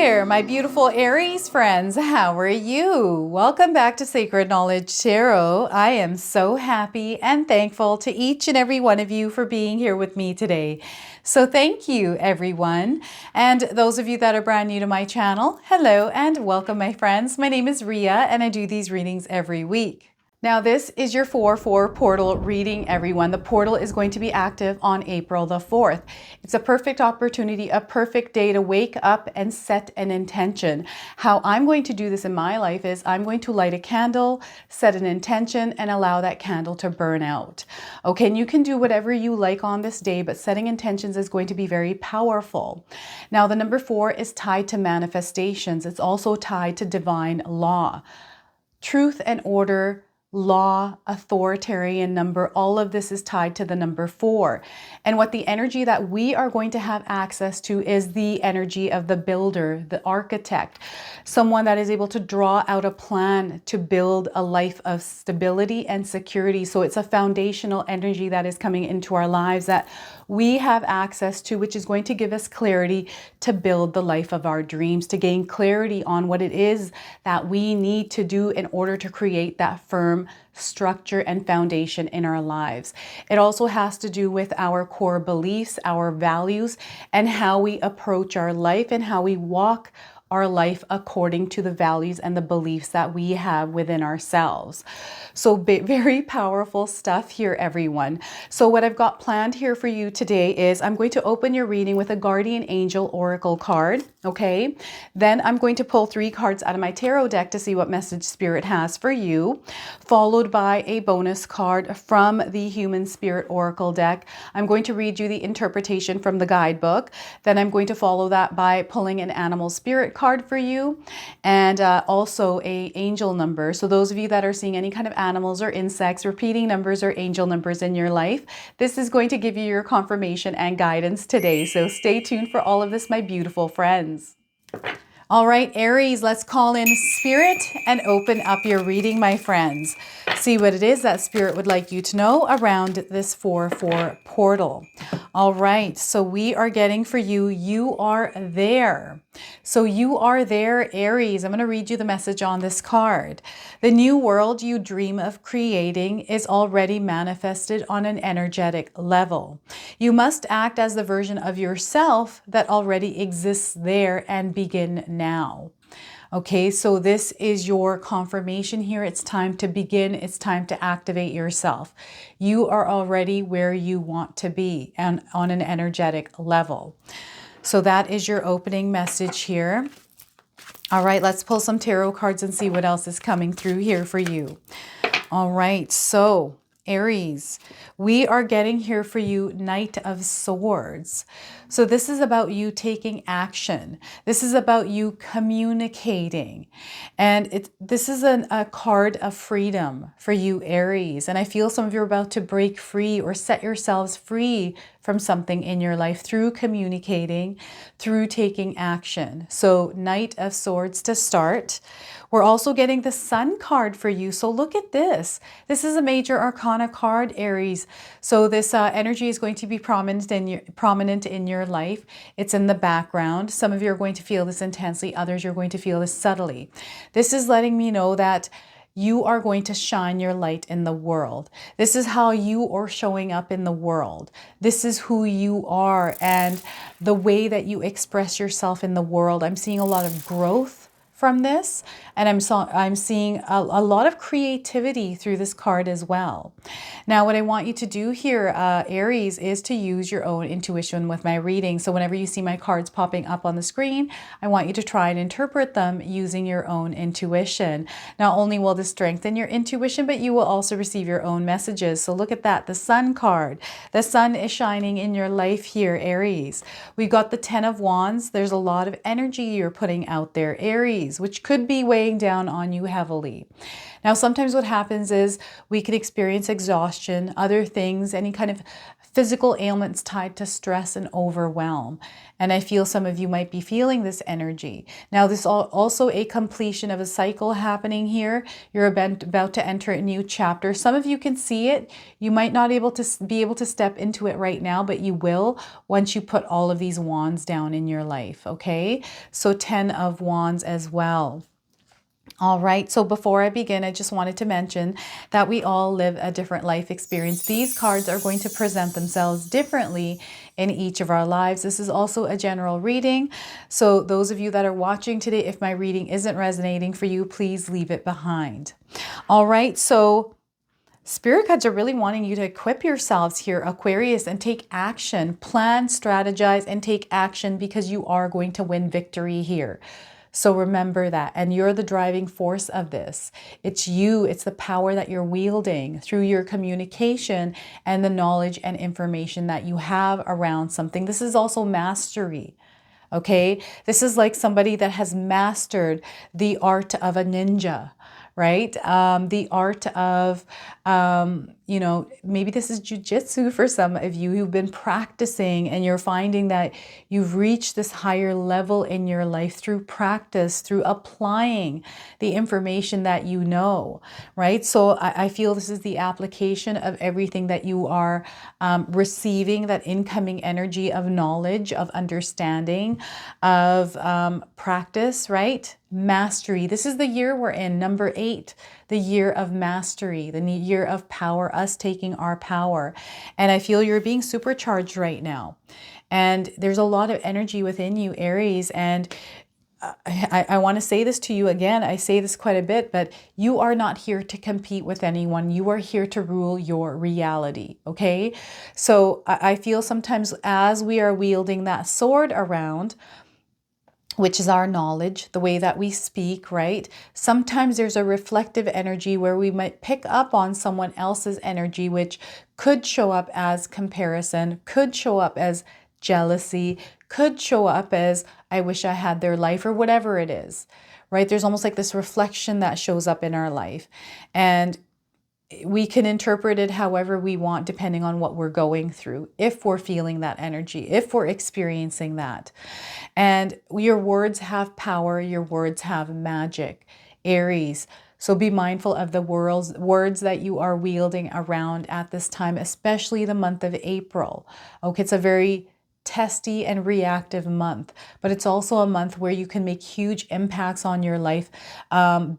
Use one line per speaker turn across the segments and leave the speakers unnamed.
there, my beautiful Aries friends. How are you? Welcome back to Sacred Knowledge Tarot. I am so happy and thankful to each and every one of you for being here with me today. So thank you, everyone. And those of you that are brand new to my channel, hello and welcome, my friends. My name is Ria and I do these readings every week. Now this is your 4/4 portal reading, everyone. The portal is going to be active on April the 4th. It's a perfect opportunity, a perfect day to wake up and set an intention. How I'm going to do this in my life is I'm going to light a candle, set an intention, and allow that candle to burn out. Okay, and you can do whatever you like on this day, but setting intentions is going to be very powerful. Now the number 4 is tied to manifestations. It's also tied to divine law, truth and order, law, authoritarian number. All of this is tied to the number 4. And what the energy that we are going to have access to is the energy of the builder, the architect, someone that is able to draw out a plan to build a life of stability and security. So it's a foundational energy that is coming into our lives that we have access to, which is going to give us clarity to build the life of our dreams, to gain clarity on what it is that we need to do in order to create that firm structure and foundation in our lives. It also has to do with our core beliefs, our values, and how we approach our life and how we walk our life according to the values and the beliefs that we have within ourselves. So very powerful stuff here, everyone. So what I've got planned here for you today is I'm going to open your reading with a guardian angel oracle card. Okay, then I'm going to pull 3 cards out of my tarot deck to see what message spirit has for you, followed by a bonus card from the human spirit oracle deck. I'm going to read you the interpretation from the guidebook. Then I'm going to follow that by pulling an animal spirit card for you, and also a angel number. So those of you that are seeing any kind of animals or insects, repeating numbers or angel numbers in your life, this is going to give you your confirmation and guidance today. So stay tuned for all of this, my beautiful friends. All right, Aries, let's call in spirit and open up your reading, my friends. See what it is that spirit would like you to know around this 4/4 portal. All right, so we are getting for you, you are there. So you are there, Aries. I'm going to read you the message on this card. The new world you dream of creating is already manifested on an energetic level. You must act as the version of yourself that already exists there and begin now. Okay, so this is your confirmation here. It's time to begin. It's time to activate yourself. You are already where you want to be and on an energetic level. So that is your opening message here. All right, let's pull some tarot cards and see what else is coming through here for you. All right, so Aries, we are getting here for you Knight of Swords. So this is about you taking action. This is about you communicating. And this is a card of freedom for you, Aries. And I feel some of you are about to break free or set yourselves free from something in your life through communicating, through taking action. So Knight of Swords to start. We're also getting the Sun card for you. So look at this. This is a major arcana card, Aries. So this energy is going to be prominent in your life. It's in the background. Some of you are going to feel this intensely. Others, you're going to feel this subtly. This is letting me know that you are going to shine your light in the world. This is how you are showing up in the world. This is who you are and the way that you express yourself in the world. I'm seeing a lot of growth from this, and I'm seeing a lot of creativity through this card as well. Now, what I want you to do here, Aries, is to use your own intuition with my reading. So whenever you see my cards popping up on the screen, I want you to try and interpret them using your own intuition. Not only will this strengthen your intuition, but you will also receive your own messages. So look at that, the Sun card. The sun is shining in your life here, Aries. We've got the 10 of Wands. There's a lot of energy you're putting out there, Aries. worries, which could be weighing down on you heavily. Now, sometimes what happens is we can experience exhaustion, other things, any kind of physical ailments tied to stress and overwhelm. And I feel some of you might be feeling this energy. Now, this is also a completion of a cycle happening here. You're about to enter a new chapter. Some of you can see it. You might not be able to step into it right now, but you will once you put all of these wands down in your life, okay? So 10 of Wands as well. All right, so before I begin, I just wanted to mention that we all live a different life experience. These cards are going to present themselves differently in each of our lives. This is also a general reading. So those of you that are watching today, if my reading isn't resonating for you, please leave it behind. All right, so Spirit guides are really wanting you to equip yourselves here, Aquarius, and take action, plan, strategize, and take action because you are going to win victory here. So remember that, and you're the driving force of this. It's you, it's the power that you're wielding through your communication and the knowledge and information that you have around something. This is also mastery, okay? This is like somebody that has mastered the art of a ninja, right? The art of, you know, maybe this is jujitsu for some of you who've been practicing and you're finding that you've reached this higher level in your life through practice, through applying the information that you know, right? So I feel this is the application of everything that you are receiving, that incoming energy of knowledge, of understanding, of practice, right? Mastery. This is the year we're in, number 8, the year of mastery, the year of power, us taking our power. And I feel you're being supercharged right now. And there's a lot of energy within you, Aries. And I want to say this to you again. I say this quite a bit, but you are not here to compete with anyone. You are here to rule your reality, okay? So I feel sometimes as we are wielding that sword around, which is our knowledge, the way that we speak, right? Sometimes there's a reflective energy where we might pick up on someone else's energy, which could show up as comparison, could show up as jealousy, could show up as, I wish I had their life, or whatever it is, right? There's almost like this reflection that shows up in our life. And we can interpret it however we want, depending on what we're going through, if we're feeling that energy, if we're experiencing that. And your words have power, your words have magic, Aries. So be mindful of the words that you are wielding around at this time, especially the month of April. Okay, it's a very testy and reactive month, but it's also a month where you can make huge impacts on your life,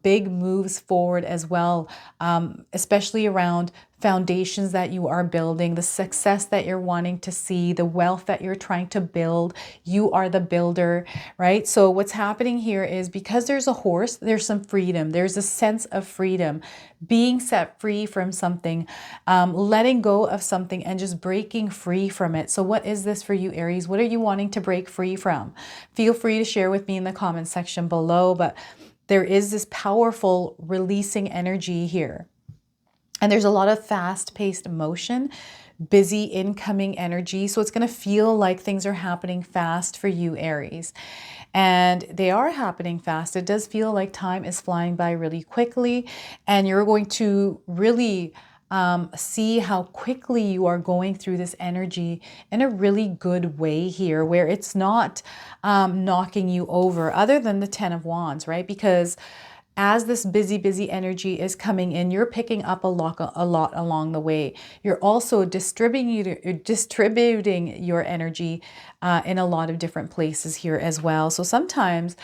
big moves forward as well, especially around foundations that you are building, the success that you're wanting to see, the wealth that you're trying to build. You are the builder, right? So what's happening here is because there's a horse, there's some freedom. There's a sense of freedom, being set free from something, letting go of something and just breaking free from it. So what is this for you, Aries? What are you wanting to break free from? Feel free to share with me in the comment section below, but there is this powerful releasing energy here. And there's a lot of fast-paced motion, busy incoming energy. So it's going to feel like things are happening fast for you, Aries. And they are happening fast. It does feel like time is flying by really quickly. And you're going to really see how quickly you are going through this energy in a really good way here, where it's not knocking you over, other than the 10 of Wands, right? Because as this busy energy is coming in, you're picking up a lot along the way. You're also distributing your energy in a lot of different places here as well. So sometimes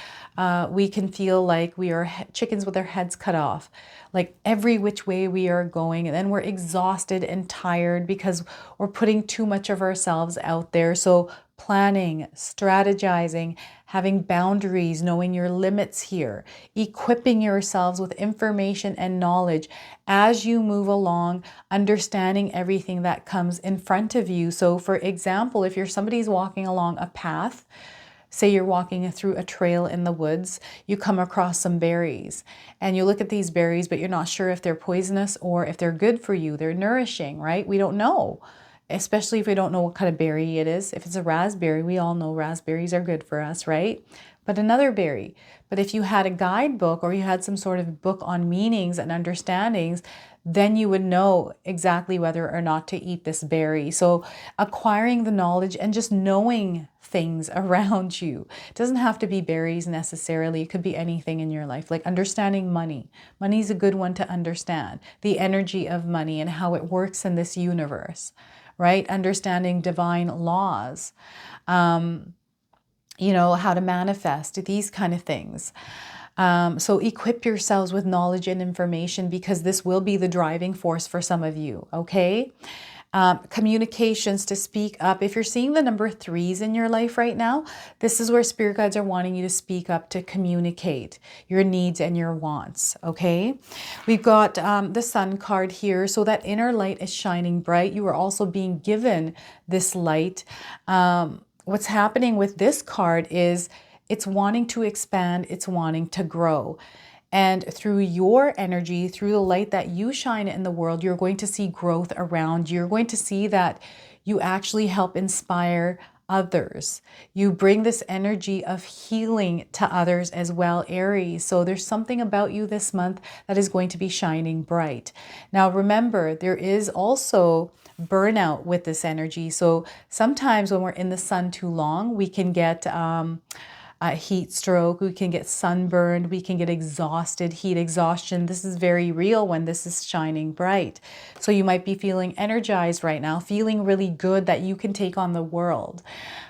we can feel like we are chickens with our heads cut off, like every which way we are going, and then we're exhausted and tired because we're putting too much of ourselves out there. So planning, strategizing, having boundaries, knowing your limits here, equipping yourselves with information and knowledge as you move along, understanding everything that comes in front of you. So for example, if you're somebody's walking along a path, say you're walking through a trail in the woods, you come across some berries and you look at these berries, but you're not sure if they're poisonous or if they're good for you. They're nourishing, right? We don't know. Especially if we don't know what kind of berry it is. If it's a raspberry, we all know raspberries are good for us, right? but another berry. But if you had a guidebook or you had some sort of book on meanings and understandings, then you would know exactly whether or not to eat this berry. So acquiring the knowledge and just knowing things around you. It doesn't have to be berries necessarily. It could be anything in your life, like understanding money. Money is a good one to understand. The energy of money and how it works in this universe, right? Understanding divine laws, you know, how to manifest, these kind of things. So equip yourselves with knowledge and information, because this will be the driving force for some of you, okay? Communications, to speak up. If you're seeing the number 3s in your life right now, this is where spirit guides are wanting you to speak up, to communicate your needs and your wants, okay? We've got the Sun card here. So that inner light is shining bright. You are also being given this light. What's happening with this card is it's wanting to expand, it's wanting to grow. And through your energy, through the light that you shine in the world, you're going to see growth around you. You're going to see that you actually help inspire others. You bring this energy of healing to others as well, Aries. So there's something about you this month that is going to be shining bright. Now, remember, there is also burnout with this energy. So sometimes when we're in the sun too long, we can get heat stroke, we can get sunburned, we can get exhausted, heat exhaustion. This is very real when this is shining bright. So you might be feeling energized right now, feeling really good that you can take on the world.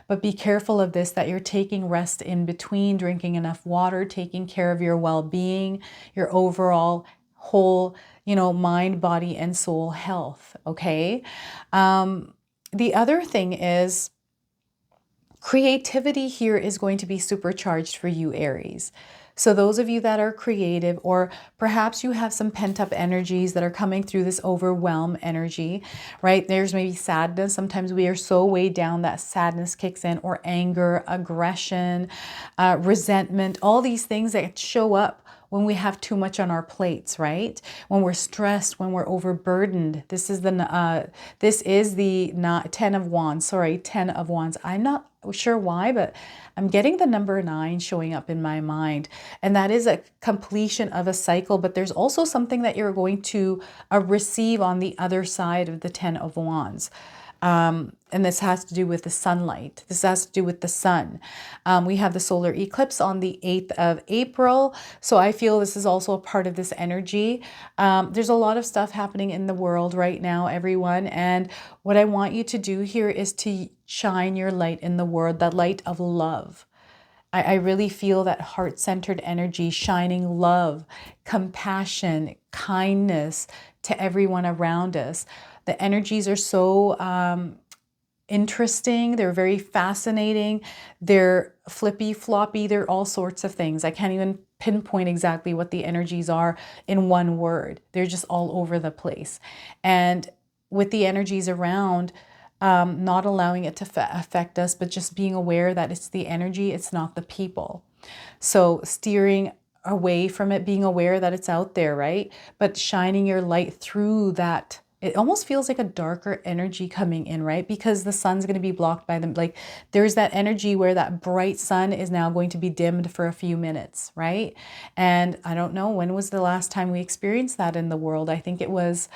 But be careful of this, that you're taking rest in between, drinking enough water, taking care of your well-being, your overall whole, you know, mind, body, and soul health, okay? The other thing is, creativity here is going to be supercharged for you, Aries. So those of you that are creative, or perhaps you have some pent-up energies that are coming through this overwhelm energy, right? There's maybe sadness. Sometimes we are so weighed down that sadness kicks in, or anger, aggression, resentment, all these things that show up when we have too much on our plates, right? When we're stressed, when we're overburdened. This is the 10 of Wands. Sorry, 10 of Wands. I'm not sure why, but I'm getting the number 9 showing up in my mind. And that is a completion of a cycle, but there's also something that you're going to receive on the other side of the 10 of Wands. And this has to do with the sunlight. This has to do with the sun. We have the solar eclipse on the 8th of April. So I feel this is also a part of this energy. There's a lot of stuff happening in the world right now, everyone. And what I want you to do here is to shine your light in the world, the light of love. I really feel that heart-centered energy, shining love, compassion, kindness to everyone around us. The energies are so interesting. They're very fascinating. They're flippy, floppy. They're all sorts of things. I can't even pinpoint exactly what the energies are in one word. They're just all over the place. And with the energies around, not allowing it to affect us, but just being aware that it's the energy, it's not the people. So steering away from it, being aware that it's out there, right? But shining your light through that. It almost feels like a darker energy coming in, right? Because the sun's going to be blocked by them. Like there's that energy where that bright sun is now going to be dimmed for a few minutes, right? And I don't know, when was the last time we experienced that in the world? I think it was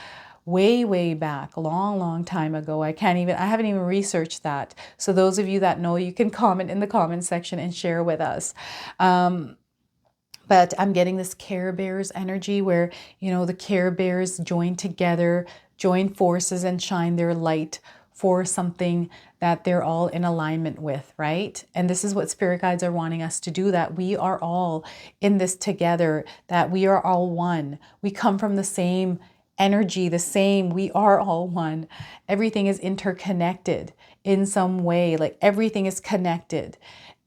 way back, a long time ago. I haven't even researched that. So those of you that know, you can comment in the comment section and share with us. But I'm getting this Care Bears energy where, you know, the Care Bears join together, join forces and shine their light for something that they're all in alignment with, right? And this is what spirit guides are wanting us to do, that we are all in this together, that we are all one. We come from the same energy, we are all one. Everything is interconnected in some way, like everything is connected.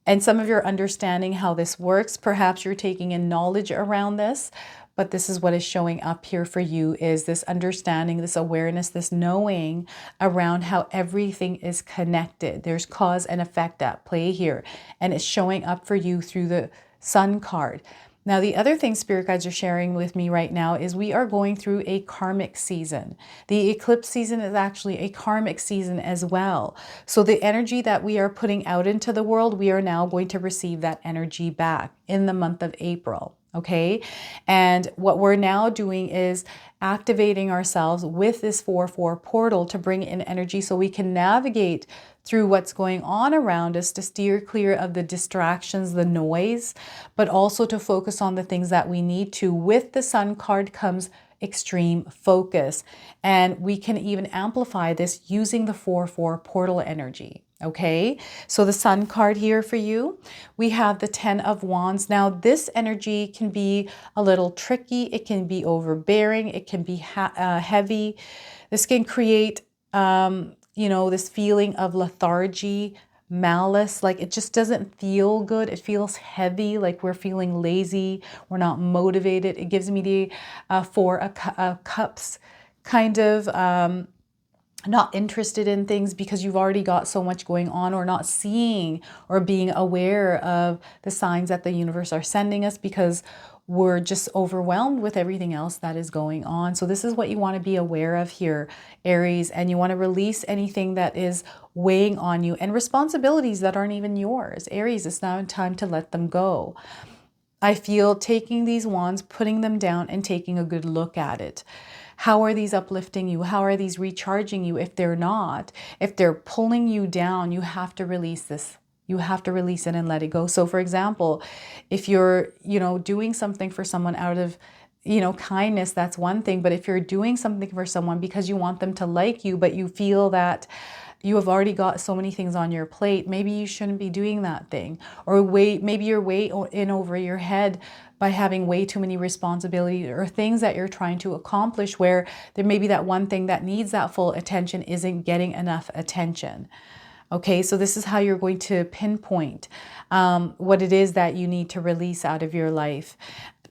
And some of you are understanding how this works. Perhaps you're taking in knowledge around this, but this is what is showing up here for you, is this understanding, this awareness, this knowing around how everything is connected. There's cause and effect at play here, and it's showing up for you through the Sun card. Now, the other thing spirit guides are sharing with me right now is we are going through a karmic season. The eclipse season is actually a karmic season as well. So the energy that we are putting out into the world, we are now going to receive that energy back in the month of April. Okay. And what we're now doing is activating ourselves with this 4/4 portal to bring in energy so we can navigate through what's going on around us, to steer clear of the distractions, the noise, but also to focus on the things that we need to. With the Sun card comes extreme focus, and we can even amplify this using the 4/4 portal energy. Okay, so the Sun card here for you, we have the 10 of Wands. Now, this energy can be a little tricky. It can be overbearing. It can be heavy. This can create, you know, this feeling of lethargy, malice, like it just doesn't feel good. It feels heavy, like we're feeling lazy, we're not motivated. It gives me the Four of Cups kind of not interested in things because you've already got so much going on, or not seeing or being aware of the signs that the universe are sending us because we're just overwhelmed with everything else that is going on. So this is what you want to be aware of here, Aries, and you want to release anything that is weighing on you and responsibilities that aren't even yours. Aries, it's now time to let them go. I feel taking these wands, putting them down, and taking a good look at it. How are these uplifting you? How are these recharging you? If they're not, if they're pulling you down, you have to release this. You have to release it and let it go. So for example, if you're, you know, doing something for someone out of, you know, kindness, that's one thing. But if you're doing something for someone because you want them to like you, but you feel that you have already got so many things on your plate, maybe you shouldn't be doing that thing. Or maybe you're way in over your head by having way too many responsibilities or things that you're trying to accomplish, where there may be that one thing that needs that full attention isn't getting enough attention. Okay, so this is how you're going to pinpoint what it is that you need to release out of your life.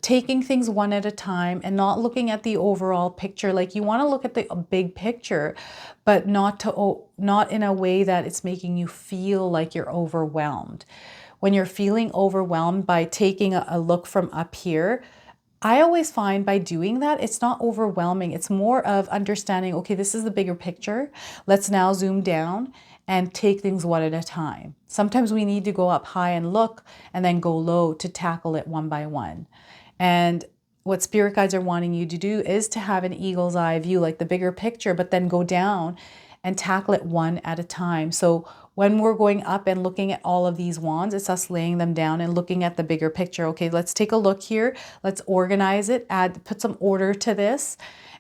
Taking things one at a time and not looking at the overall picture. Like, you want to look at the big picture, but not in a way that it's making you feel like you're overwhelmed. When you're feeling overwhelmed, by taking a look from up here, I always find by doing that, it's not overwhelming. It's more of understanding, okay, this is the bigger picture. Let's now zoom down and take things one at a time. Sometimes we need to go up high and look, and then go low to tackle it one by one. And what spirit guides are wanting you to do is to have an eagle's eye view, like the bigger picture, but then go down and tackle it one at a time. So when we're going up and looking at all of these wands, it's us laying them down and looking at the bigger picture. Okay, let's take a look here. Let's organize it, put some order to this.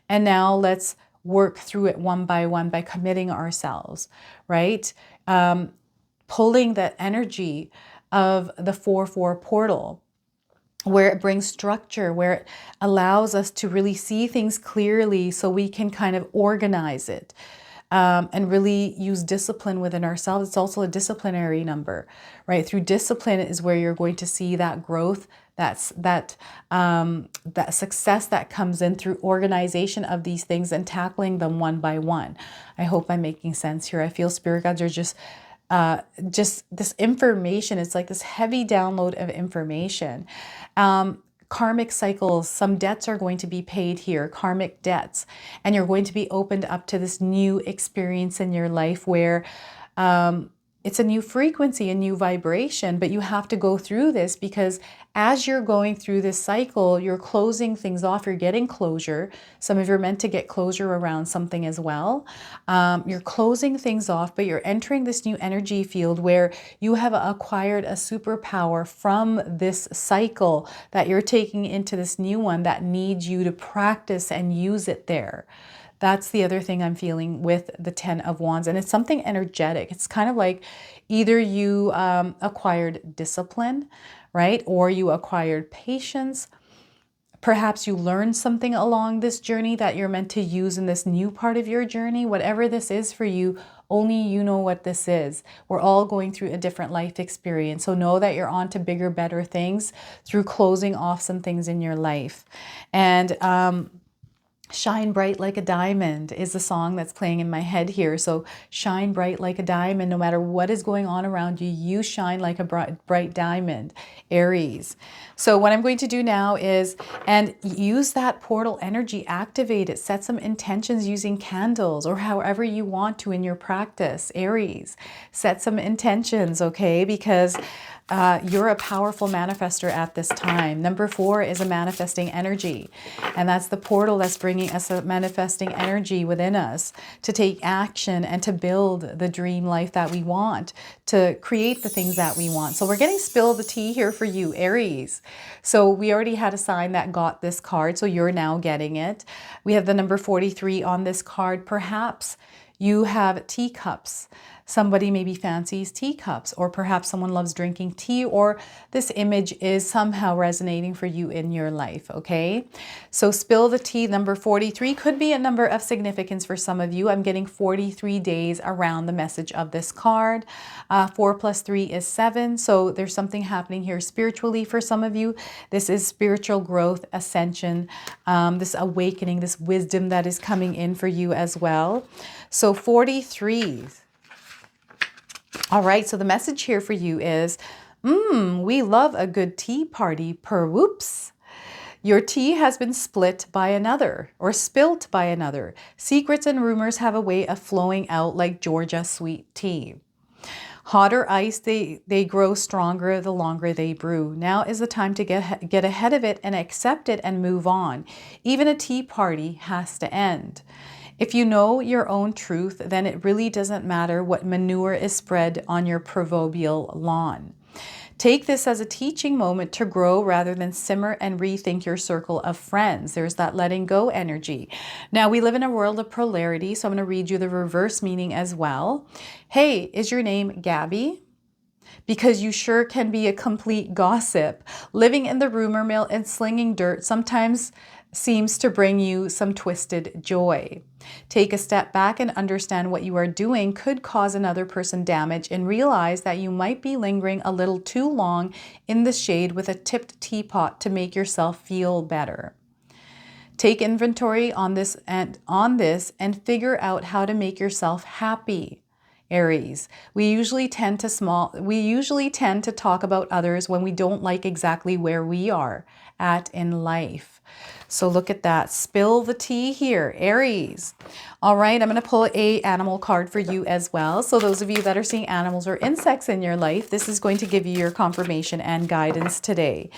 And now let's work through it one by one by committing ourselves, right? Pulling that energy of the 4/4 portal, where it brings structure, where it allows us to really see things clearly so we can kind of organize it. And really use discipline within ourselves. It's also a disciplinary number, right? Through discipline is where you're going to see that growth, that success that comes in through organization of these things and tackling them one by one. I hope I'm making sense here. I feel spirit guides are just this information. It's like this heavy download of information. Karmic cycles, some debts are going to be paid here, karmic debts, and you're going to be opened up to this new experience in your life where it's a new frequency, a new vibration, but you have to go through this because as you're going through this cycle, you're closing things off, you're getting closure. Some of you are meant to get closure around something as well. You're closing things off, but you're entering this new energy field where you have acquired a superpower from this cycle that you're taking into this new one that needs you to practice and use it there. That's the other thing I'm feeling with the 10 of Wands. And it's something energetic. It's kind of like either you acquired discipline, right? Or you acquired patience. Perhaps you learned something along this journey that you're meant to use in this new part of your journey. Whatever this is for you, only you know what this is. We're all going through a different life experience. So know that you're on to bigger, better things through closing off some things in your life. And Shine bright like a diamond is the song that's playing in my head here. So shine bright like a diamond. No matter what is going on around you, you shine like a bright diamond, Aries. So what I'm going to do now is, and use that portal energy, activate it, set some intentions using candles or however you want to in your practice, Aries. Set some intentions, okay? Because you're a powerful manifester at this time. Number 4 is a manifesting energy. And that's the portal that's bringing us a manifesting energy within us to take action and to build the dream life that we want, to create the things that we want. So we're getting spill the tea here for you, Aries. So we already had a sign that got this card, so you're now getting it. We have the number 43 on this card. Perhaps you have teacups. Somebody maybe fancies teacups, or perhaps someone loves drinking tea, or this image is somehow resonating for you in your life, okay? So spill the tea, number 43 could be a number of significance for some of you. I'm getting 43 days around the message of this card. 4 plus 3 is 7, so there's something happening here spiritually for some of you. This is spiritual growth, ascension, this awakening, this wisdom that is coming in for you as well. So 43. All right, so the message here for you is, we love a good tea party, per whoops. Your tea has been split by another or spilt by another. Secrets and rumors have a way of flowing out like Georgia sweet tea. Hot or ice, they grow stronger the longer they brew. Now is the time to get ahead of it and accept it and move on. Even a tea party has to end. If you know your own truth, then it really doesn't matter what manure is spread on your proverbial lawn. Take this as a teaching moment to grow rather than simmer and rethink your circle of friends. There's that letting go energy. Now, we live in a world of polarity, so I'm going to read you the reverse meaning as well. Hey, is your name Gabby? Because you sure can be a complete gossip. Living in the rumor mill and slinging dirt sometimes seems to bring you some twisted joy. Take a step back and understand what you are doing could cause another person damage, and realize that you might be lingering a little too long in the shade with a tipped teapot to make yourself feel better. Take inventory on this and figure out how to make yourself happy. Aries, we usually tend to talk about others when we don't like exactly where we are at in life. So look at that. Spill the tea here, Aries. All right, I'm going to pull a animal card for you as well. So those of you that are seeing animals or insects in your life, this is going to give you your confirmation and guidance today.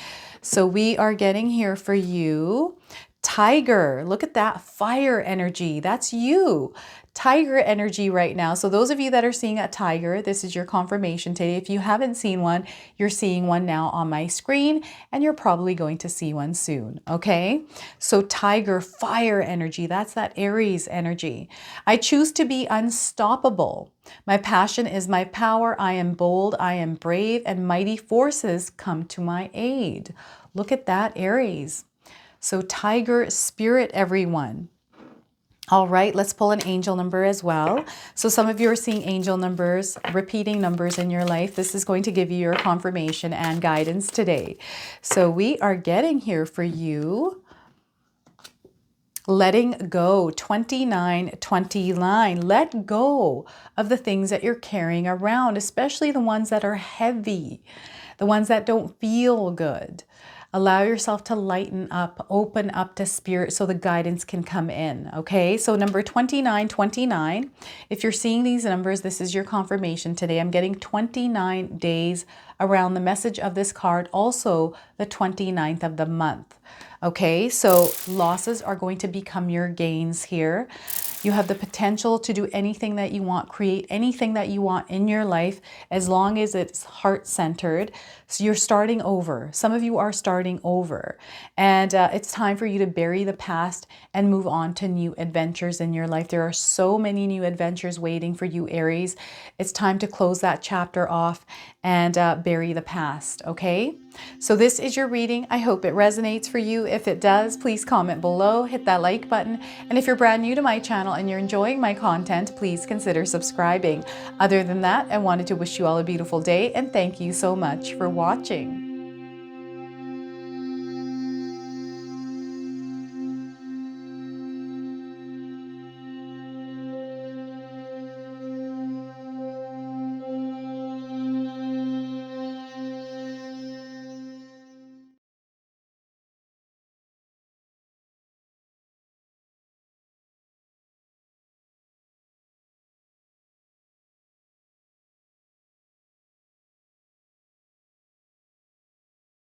So we are getting here for you, tiger. Look at that fire energy. That's you. Tiger energy right now. So those of you that are seeing a tiger, this is your confirmation today. If you haven't seen one, you're seeing one now on my screen, and you're probably going to see one soon. Okay. So tiger, fire energy. That's that Aries energy. I choose to be unstoppable. My passion is my power. I am bold. I am brave, and mighty forces come to my aid. Look at that, Aries. So tiger spirit, everyone. All right, let's pull an angel number as well. So some of you are seeing angel numbers, repeating numbers in your life. This is going to give you your confirmation and guidance today. So we are getting here for you, letting go, 2929. Let go of the things that you're carrying around, especially the ones that are heavy, the ones that don't feel good. Allow yourself to lighten up, open up to spirit so the guidance can come in, okay? So number 2929, if you're seeing these numbers, this is your confirmation today. I'm getting 29 days around the message of this card, also the 29th of the month, okay? So losses are going to become your gains here. You have the potential to do anything that you want, create anything that you want in your life, as long as it's heart-centered. So you're starting over. Some of you are starting over. And it's time for you to bury the past and move on to new adventures in your life. There are so many new adventures waiting for you, Aries. It's time to close that chapter off and bury the past, okay? So this is your reading. I hope it resonates for you. If it does, please comment below, hit that like button. And if you're brand new to my channel and you're enjoying my content, please consider subscribing. Other than that, I wanted to wish you all a beautiful day and thank you so much for watching.